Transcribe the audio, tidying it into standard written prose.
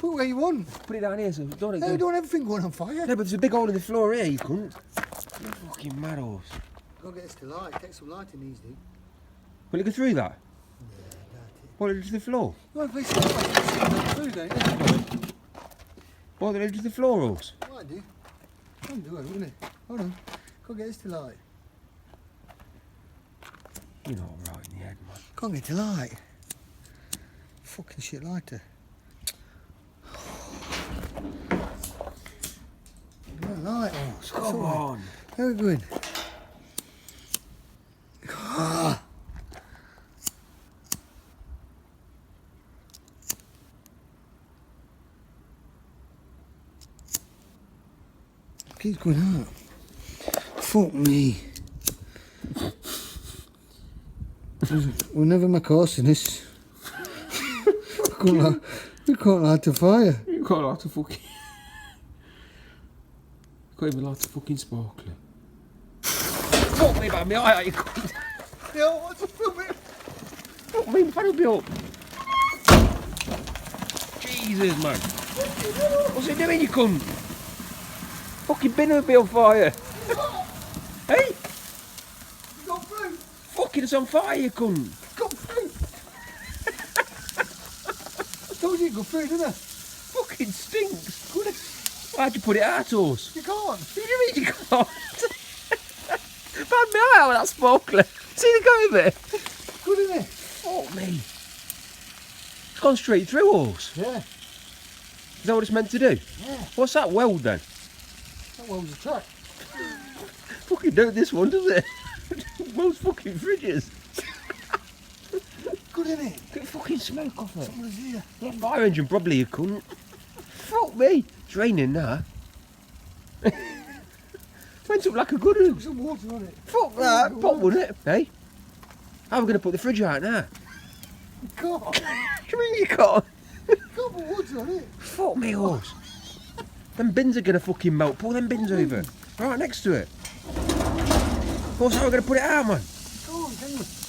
Put it where you want. Put it down here so don't it No, go. don't have everything going on fire. No, but there's a big hole in the floor here, you cunt. You're fucking mad horse. Go get this to light. Take some light in these, dude. Will it go through that? Yeah, got it. What, into the floor? No, if they see light, through, don't it? What, they'll into the floor horse? Might do. Can't do it, wouldn't it? Hold on. Go get this to light. You're not right in the head, man. Can't get to light. Fucking shit lighter. No light. Oh, Come on. Very good. Ah. Keeps going up. Fuck me. We'll never make a horse in this. We can't light a fire. You can't light a fucking... You can't even light a fucking sparkler. Fuck me about me eye, you cunt. Yo, what's the film? Fuck me, my fan'll be up. Jesus, man. What's it doing, you cunt? Fucking bin will be on fire. Hey? You got through. Fucking it's on fire, you cunt. Got through. I told you it got through, didn't I? Fucking stinks. Why'd you put it out, horse? You can't. What do you mean you can't? Bad me eye out with that sparkler. See the go of it? Good, isn't it? Fuck me. It's gone straight through, horse. Yeah. Is that what it's meant to do? Yeah. What's that weld then? That welds a truck. Fucking don't this one, does it? Welds fucking fridges. Good, isn't it? Get fucking smoke off it. Someone's here. Yeah, fire engine probably you couldn't. Fuck me. It's raining now. Went up like a good one. Put some water on it. Fuck that. Pop, wouldn't it? Hey? How are we going to put the fridge out now? You can't. What do you mean you can't? You can't put water on it. Fuck me, horse. Them bins are going to fucking melt. Pull them bins over. Right next to it. Horse, how are we going to put it out, man? Go on, can you?